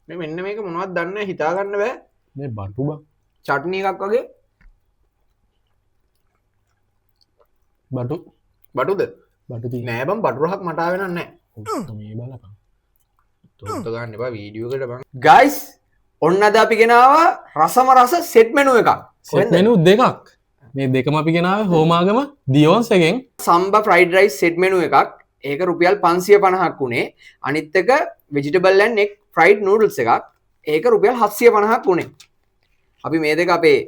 මේ මෙන්න මේක මොනවද දන්නේ නැහැ හිතා ගන්න බෑ මේ බටු බං චට්නි එකක් වගේ බටු බටුද බටු තියෙන නෑ බං බටු රහක් මට ආවෙ නැහැ මේ බලපන් තොත්ත ගන්න එපා වීඩියෝ එකට බං ගයිස් ඔන්න අද අපි ගෙනාවා රසම රස සෙට් මෙනු එකක් සෙට් මෙනු දෙකක් මේ දෙකම අපි ගෙනාවේ හෝමාගම දියෝන්ස් එකෙන් සම්බා ෆ්‍රයිඩ් රයිස් සෙට් මෙනු එකක් ඒක රුපියල් 550ක් වුණේ අනිත් එක vegetable and egg fried noodles එකක් ඒක රුපියල් 750ක් වුණේ අපි මේ දෙක අපේ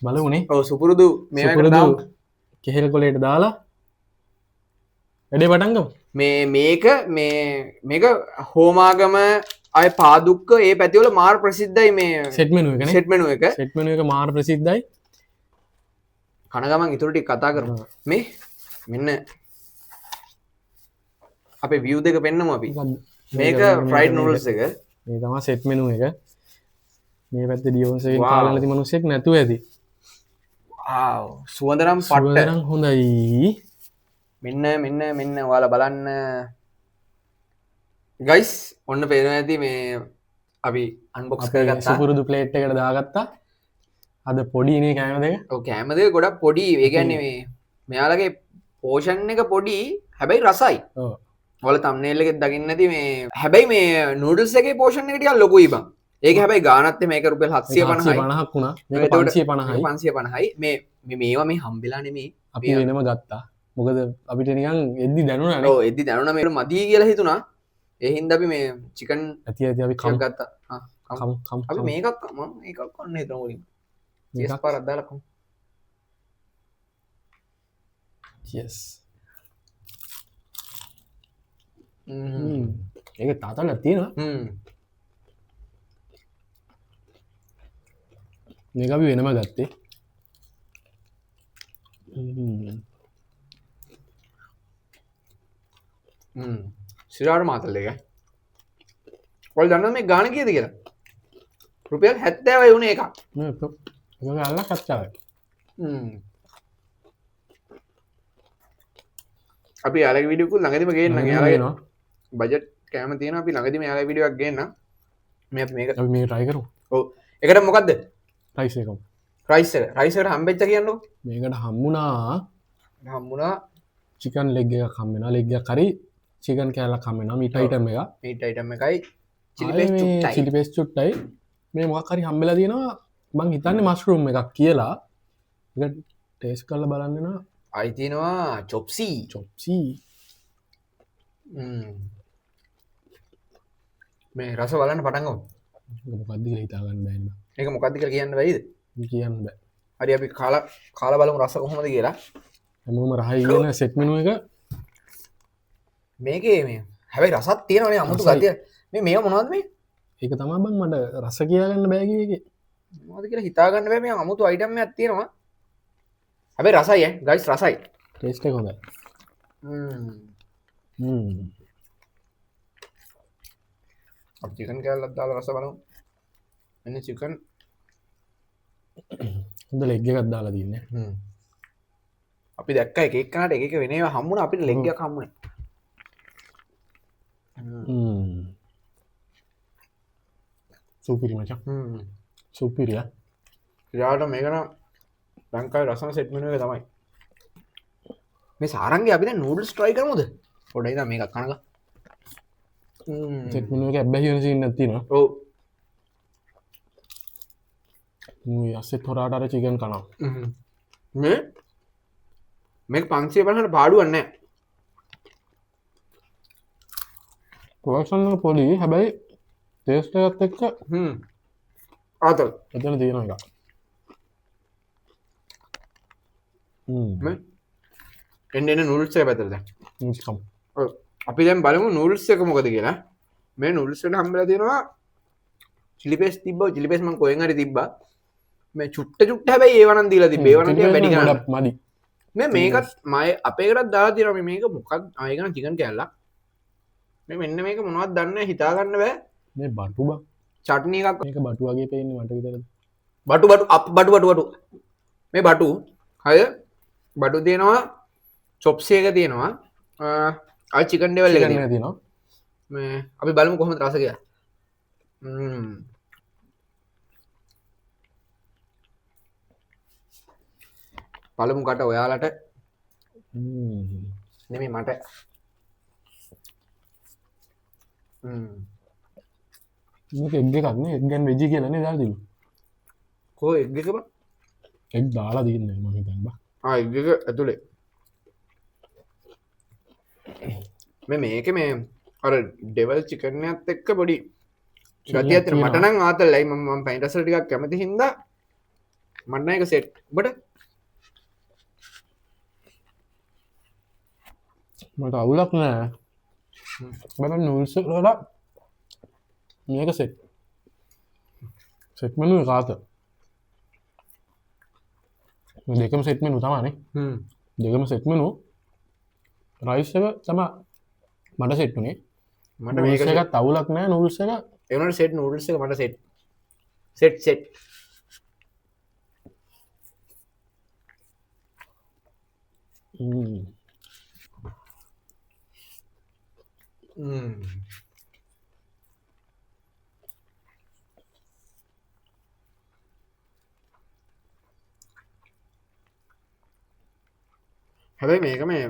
බලුනේ ඔව් සුපුරුදු මේකට දාමු කෙහෙල් කොලේට දාලා වැඩේ පටන් ගමු මේක හෝමාගම අය පාදුක්ක ඒ පැතිවල මාර් ප්‍රසිද්ධයි මේ සෙට් මෙනු එක සෙට් මෙනු එක සෙට් මෙනු එක මාර ප්‍රසිද්ධයි කනගමන් ඉතුරු ටික කතා කරමු මේ මෙන්න අපේ view දෙක පෙන්නමු අපි මේක ෆ්‍රයිඩ් නූඩල්ස් එක මේ තමයි සෙට් මෙනු එක මේ පැත්තේ දියෝන්ස් එකෙන් කාලා නැති මිනිස්සෙක් නැතුව ඇති ආව් සුවඳනම් පට්ට සුවඳනම් හොඳයි මෙන්න ඔයාලා බලන්න ගයිස් ඔන්න පේනවා ඇති මේ අපි අන්බොක්ස් කරගත්තා සුපුරුදු ප්ලේට් එකට දාගත්තා අද පොඩිනේ කෑම දෙක ඔව් කෑම දෙක ගොඩක් පොඩි ඒ කියන්නේ මේ මෙයාලගේ පෝෂන් එක පොඩි හැබැයි රසයි ඔව් ඔයාලා thumbnail එකෙත් දකින්න ඇති මේ හැබැයි මේ නූඩල්ස් එකේ පෝෂන් එක ටිකක් ලොකුයි බං ඒක හැබැයි ගානත් මේක රුපියල් 750යි 750ක් වුණා මේක 550යි 550යි මේ මේවා මේ හම්බෙලා නෙමෙයි අපි වෙනම ගත්තා මොකද අපිට නිකන් එද්දි දැනුණා නේ ඔව් එද්දි දැනුණා මේක මදි කියලා හිතුණා ඒ හින්දා අපි මේ චිකන් ඇති අපි කම් ගත්තා අපි මේකක් මම මේකක් කන්න හිතමු මුලින් චීස් පාරක් දාලා කමු yes ඒක තාතලා තියෙනවා මේක අපි වෙනම ගත්තේ සිරාට මාතල් එක ඔයාලා දන්නවද මේ ගාණ කීයද කියලා රුපියල් 70යි වුණේ එකක් මේක අල්ලක් අච්චාවයි අපි යාලගේ වීඩියෝ කුල් ළඟදිම ගේන්නම් යාලගේ බජට් කෑම තියෙනවා අපි ළඟදිම යාලගේ වීඩියෝ එකක් ගේන්නම් මේ අපි මේක අපි මේක try කරමු ඔව් ඒකට මොකද්ද රයිස් එකම රයිස් එකට හම්බෙච්ච කියන්නකෝ මේකට හම්බුණා චිකන් ලෙග් එකක් හම්බ වෙනවා ලෙග් එකක් හරි චිකන් කෑල්ලක් හම්බ වෙනවා මීට් අයිටම් එක මීට් අයිටම් එකයි චිලි පේස්ට් චුට්ටයි මේ මොකක් හරි හම්බෙලා තියෙනවා මං හිතන්නේ මස්රූම් එකක් කියලා ඒක ටේස්ට් කරලා බලන්න වෙනවා අයි තියෙනවා චොප්සි මේ රස බලන්න පටන් ගමු මොකක්ද කියලා හිතා ගන්න බෑ නේද ඒක මොකක්ද කියලා කියන්න බැයිද කියන්න බෑ හරි අපි කාලා බලමු රස කොහොමද කියලා හැමෝම රහයි කියන සෙට් මෙනු එක මේකේ මේ හැබැයි රසත් තියෙනවනේ අමුතු ගතිය මේ මොනවද මේ ඒක තමයි බං මට රස කියා ගන්න බෑ කියේ මොනවද කියලා හිතා ගන්න බෑ මේ අමුතු අයිටම් එකක් තියෙනවා හැබැයි රසයි ගයිස් රසයි ටේස්ට් එක හොඳයි අපි චිකන් කෑල්ලක් දාලා රස බලමු මෙන්න චිකන් හොඳ ලෙග් එකක් දාලා තියන්නේ අපි දැක්ක එක එක්කනට එක එක වෙන ඒවා හම්බුණා අපිට ලෙග් එකක් හම්බුනේ සුපිරි මචං සුපිරිය ඉතින් මේක නම් ලංකාවේ රසම සෙට් මෙනු එක තමයි මේ සාරංගේ අපි දැන් නූඩල්ස් try කරමුද පොඩ්ඩයි දැන් මේක කනගා සෙට් මෙනු එක හැබැයි වෙන සීන් එකක් තියෙනවා ඔව් යස්සේ තොරාට අර චිකන් කනවා මේක 550ට පාඩුවක් නැහැ ප්‍රොඩක්ෂන් එක පොඩි හැබැයි ටේස්ට් එකත් එක්ක ආතල් එතන තියෙන එක එන්න නූඩල්ස් එක පැත්තට දැන් නිකම් ඔව් අපි දැන් බලමු නූඩල්ස් එක මොකද කියලා මේ නූඩල්ස් එකට හම්බෙලා තියෙනවා චිලි පේස්ට් තිබ්බා චිලි පේස්ට් මම කොහෙන් හරි තිබ්බා මේ චුට්ට හැබැයි ඒව නම් දීලා තිබ්බේ ඒව නම් ටික වැඩි ගන්න මදි මේකත් මම අපේකටත් දාලා තියෙනවා මේක මොකක්ද ආයෙ ගන්න චිකන් කෑල්ලක් මෙන්න මේක මොනවද දන්නේ නැහැ හිතා ගන්න බෑ මේ බටු බං චට්නි එකක් මේක බටු වගේ පේන්නේ මට විතරද බටු මේ බටු හය බටු තියෙනවා චොප්සි එක තියෙනවා ආ චිකන් ඩෙවල් එක තියෙනවා මේ අපි බලමු කොහොමද රස කියලා පළමු කට ඔයාලට හ්ම්. නෙමෙයි මට. මේක එග් එකක් නේ එග් ගැන් වෙජි කියලා නේ දාලා තිබුණේ. කෝ එග් එක බං? එග් දාලා තින්නේ මම හිතන්නේ බා. එග් එක ඇතුලේ. මේක මේ අර ඩෙවල් චිකන් එකත් එක්ක පොඩි ගතියක් තියෙනවා. මට නම් ආතල්ලයි මම පයින් රසල ටිකක් කැමති හින්දා මට නම් ඒක සෙට්. ඔබට මට අවුලක් නෑ. මම නූල්ස් වල මේක සෙට් මෙනු එක ආත. දෙකම සෙට් මෙනු තමයි. දෙකම සෙට් මෙනු. රයිස් එක තමයි මට සෙට් උනේ. මට මේක මේක එකත් අවුලක් නෑ නූල්ස් එක. ඒ වුණාට සෙට් නූඩල්ස් එක මට සෙට්. හැබැයි මේක මේ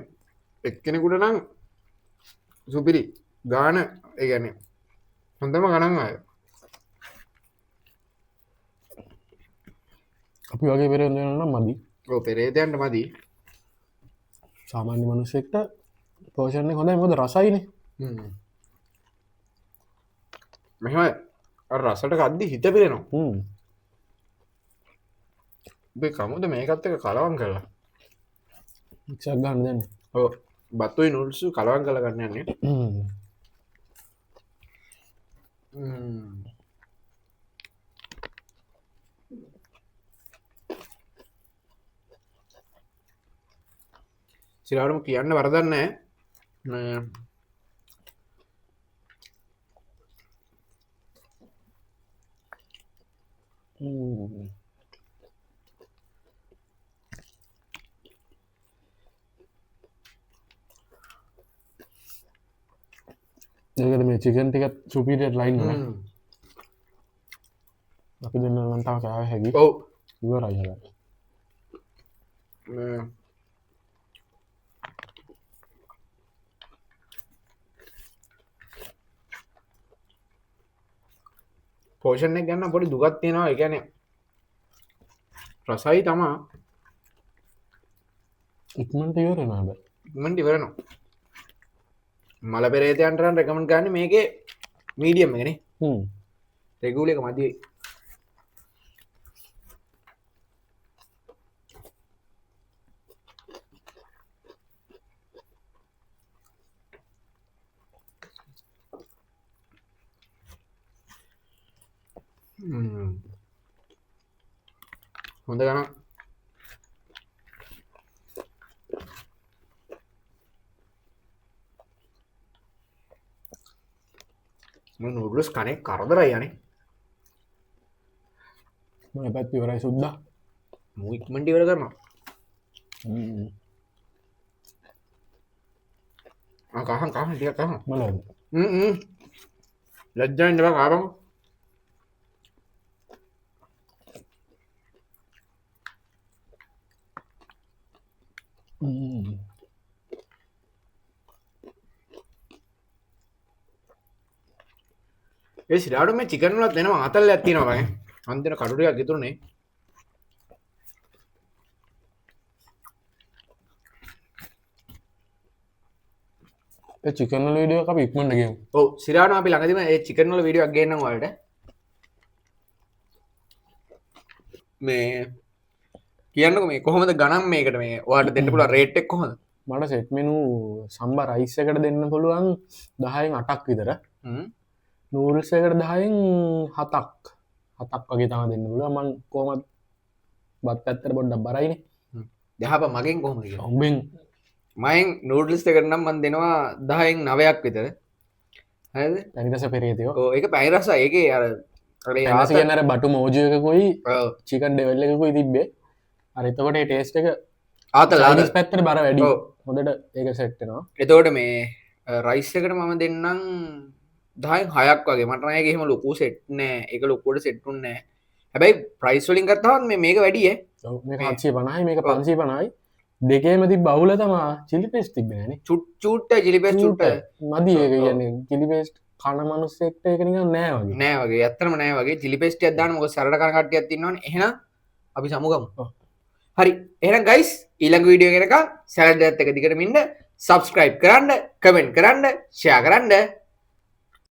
එක්කෙනෙකුට නම් සුපිරි ගාන ඒ කියන්නේ හොඳම ගණන් ආය. අපි වගේ පෙරේත වෙනවා නම් මදි. ඔව් පෙරේතයන්ට මදි. සාමාන්‍ය මිනිස්සෙක්ට පෝෂන් එක හොඳයි මොකද රසයිනේ. මෙහෙම අර රසට කද්දි හිත පිරෙනවා. ඔබේ කමුද මේකත් එක්ක කලවම් කරලා. මික්ස් එකක් ගන්න දැන්. ඔව් බතුයි නූඩල්ස් කලවම් කරලා ගන්න යන්නේ. සිරාවටම කියන්න වරදක් නැහැ. ඒකට මේ චිකන් ටිකත් සුපීරියර් ලයින් නේ. අපි දෙන්න නම් තව කෑව හැකි. ඔව් ඉවරයි හැබැයි. පෝෂන් එක ගන්න පොඩි දුකක් තියෙනවා. ඒ කියන්නේ රසයි තමයි ඉක්මනට ඉවර වෙනවා හැබැයි. ඉක්මනට ඉවරනවා. මල පෙරේතයන්ට නම් රෙකමන්ඩ් කරන්නේ මේකේ මීඩියම් එකනේ. රෙගුලර් එක මදි. හොඳ ගණන්. නූඩල්ස් කනේ කරදරයි යන්නේ. මම පැත්ත ඉවරයි සුද්දා. මූ ඉක්මනට ඉවර කරනවා. කහන් ටිකක් කහන්. බලන්න. ලැජ්ජාවෙන් ඉඳලා කාපන්. ඒ සිරාට මේ චිකන් වලත් එනවා අතල්ලයක් තියෙනවා බං. අන්තිම කඩු ටිකක් ඉතුරුනේ. ඒ චිකන් වල වීඩියෝ එක අපි ඉක්මනට ගෙමු. ඔව් සිරාට අපි ළඟදීම ඒ චිකන් වල වීඩියෝ එකක් ගේන්නම් ඔයාලට. මේ කියන්නකො මේ කොහොමද ගණන් මේකට මේ ඔයාලට දෙන්න පුළුවන් රේට් එක කොහොමද? මට සෙට් මෙනු සම්බා රයිස් එකට දෙන්න පුළුවන් 10න් 8ක් විතර. නූඩල්ස් එකට 10න් 7ක් වගේ තමයි දෙන්න පුළුවන්. මම කොහොමද බත් පැත්තට පොඩ්ඩක් බරයිනේ. දහප මගෙන් කොහොමද කියලා. උඹෙන් මයෙන් නූඩල්ස් එකට නම් මම දෙනවා 10න් 9ක් විතර. හරිද? පැණිරස පෙරේතයෝ. ඔව් ඒක පැණි රස ඒකේ අර පැණිරස කියන්නේ අර බටු මෝජු එකකුයි චිකන් ඩෙවල් එකකුයි තිබ්බේ. අර එතකොට ඒ ටේස්ට් එක ආතල් පැත්තට බර වැඩි. හොඳට ඒක සෙට් වෙනවා. එතකොට මේ රයිස් එකට මම දෙන්නම් 10න් 6ක් වගේ මට නම් ඒක එහෙම ලොකු සෙට් නෑ ඒක ලොකුවට සෙට් උන්නේ නෑ හැබැයි ප්‍රයිස් වලින් ගත්තාම මේක වැඩි ඈ මේ 750යි මේක 550යි දෙකේම තිබ්බ අවුල තමා චිලි පේස්ට් තිබ්බේ නෑනේ චුට්ට චිලි පේස්ට් චුට්ට මදි ඒක කියන්නේ චිලි පේස්ට් කන මනුස්සෙක්ට ඒක නිකන් නෑ වගේ නෑ වගේ ඇත්තටම නෑ වගේ චිලි පේස්ට් එකක් දාන්න මොකද සරල කන කට්ටියක් ඉන්නවනේ එහෙනම් අපි සමුගමු හරි එහෙනම් ගයිස් ඊළඟ වීඩියෝ එක එනකම් සැලඩ් එකත් එක දිගටම ඉන්න subscribe කරන්න comment කරන්න share කරන්න